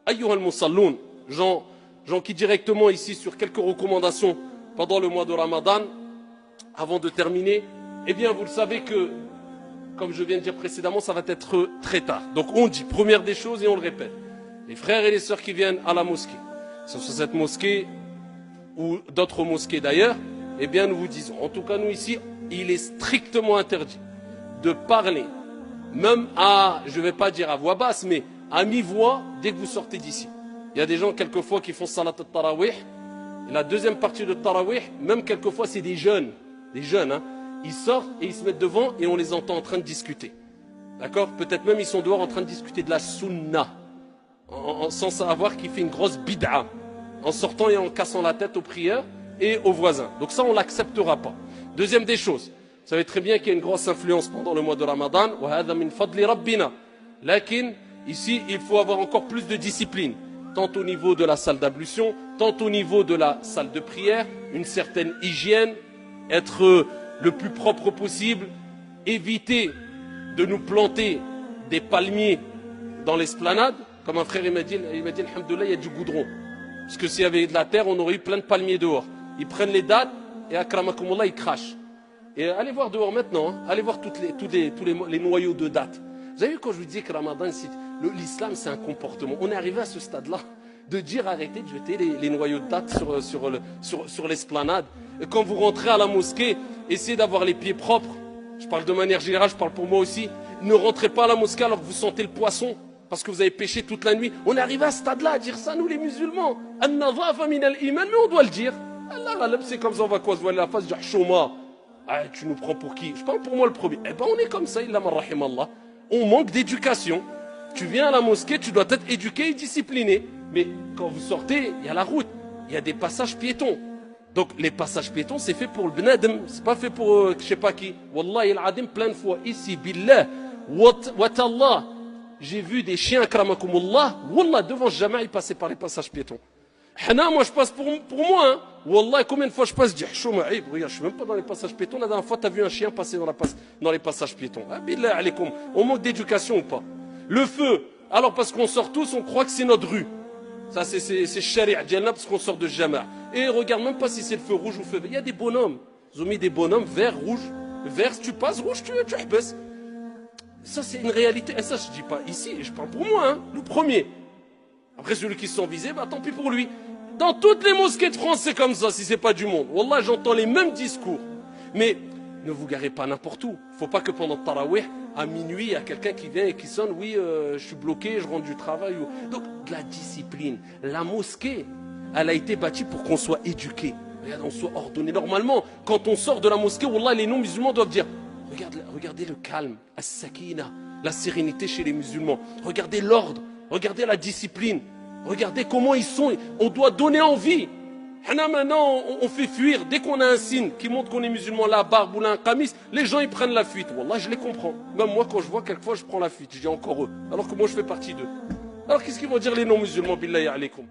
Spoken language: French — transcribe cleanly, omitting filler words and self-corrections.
Ayyuha al-musalloun, j'en qui directement ici sur quelques recommandations pendant le mois de Ramadan, avant de terminer. Eh bien, vous le savez que, comme je viens de dire précédemment, ça va être très tard. Donc on dit, première des choses et on le répète, les frères et les sœurs qui viennent à la mosquée, que ce soit cette mosquée ou d'autres mosquées d'ailleurs, eh bien nous vous disons, en tout cas nous ici, il est strictement interdit de parler, même à, je ne vais pas dire à voix basse, mais à mi-voix dès que vous sortez d'ici. Il y a des gens quelquefois qui font salat al-tarawih, et la deuxième partie de tarawih, même quelquefois c'est des jeunes hein, ils sortent et ils se mettent devant et on les entend en train de discuter. D'accord? Peut-être même ils sont dehors en train de discuter de la sunna, sans savoir qu'il fait une grosse bid'a, en sortant et en cassant la tête aux prières et aux voisins. Donc ça, on ne l'acceptera pas. Deuxième des choses, vous savez très bien qu'il y a une grosse influence pendant le mois de Ramadan. Lakin, ici, il faut avoir encore plus de discipline, tant au niveau de la salle d'ablution, tant au niveau de la salle de prière, une certaine hygiène, être le plus propre possible, éviter de nous planter des palmiers dans l'esplanade. Comme un frère il m'a dit, alhamdoulilah, il y a du goudron. Parce que s'il y avait de la terre, on aurait eu plein de palmiers dehors. Ils prennent les dattes et akramakumullah, ils crachent. Et allez voir dehors maintenant, hein, allez voir tous les noyaux de dattes. Vous avez vu quand je vous disais que Ramadan, l'islam c'est un comportement. On est arrivé à ce stade-là de dire arrêtez de jeter les noyaux de dattes sur l'esplanade. Et quand vous rentrez à la mosquée, essayez d'avoir les pieds propres. Je parle de manière générale, je parle pour moi aussi. Ne rentrez pas à la mosquée alors que vous sentez le poisson, parce que vous avez péché toute la nuit. On est arrivé à ce stade-là à dire ça, nous les musulmans. An-nadhafa min al-iman, mais on doit le dire. Allah, c'est comme ça, on va quoi se voiler la face, dire chouma. Ah, tu nous prends pour qui? Je parle pour moi le premier. Eh ben on est comme ça, illa man rahimallah. On manque d'éducation. Tu viens à la mosquée, tu dois être éduqué et discipliné. Mais quand vous sortez, il y a la route, il y a des passages piétons. Donc les passages piétons, c'est fait pour le benadem, c'est pas fait pour je sais pas qui. Wallahi al-adim, plein de fois, ici, billah, watallah, j'ai vu des chiens, akramakumullah, wallah, devant Jama'a, ils passaient par les passages piétons. Hana, moi je passe pour moi, hein. Wallah, combien de fois je passe, je dis, regarde, je suis même pas dans les passages piétons, la dernière fois, tu as vu un chien passer dans les passages piétons. Ah, billah, alaykoum, on manque d'éducation ou pas? Le feu, alors parce qu'on sort tous, on croit que c'est notre rue. Ça, c'est sharia djalna parce qu'on sort de Jama'a. Et regarde même pas si c'est le feu rouge ou le feu vert. Il y a des bonhommes. Ils ont mis des bonhommes vert, rouge. Vert, si tu passes, rouge, tu baisses. Ça, c'est une réalité. Et ça, je dis pas ici, je parle pour moi, hein, le premier. Après, celui qui se sent visé, bah tant pis pour lui. Dans toutes les mosquées de France, c'est comme ça, si c'est pas du monde. Wallah, j'entends les mêmes discours. Mais ne vous garez pas n'importe où. Il ne faut pas que pendant le tarawih, à minuit, il y a quelqu'un qui vient et qui sonne, oui, je suis bloqué, je rentre du travail. Donc, de la discipline. La mosquée, elle a été bâtie pour qu'on soit éduqué. Regarde, on soit ordonné. Normalement, quand on sort de la mosquée, wallah, les non-musulmans doivent dire, regardez le calme, as-sakina, la sérénité chez les musulmans. Regardez l'ordre, regardez la discipline. Regardez comment ils sont. On doit donner envie. Maintenant, on fait fuir. Dès qu'on a un signe qui montre qu'on est musulman, la barbe ou un qamis, les gens ils prennent la fuite. Wallah, je les comprends. Même moi, quand je vois, quelquefois, je prends la fuite. Je dis encore eux. Alors que moi, je fais partie d'eux. Alors qu'est-ce qu'ils vont dire les non-musulmans, billahi alaykoum?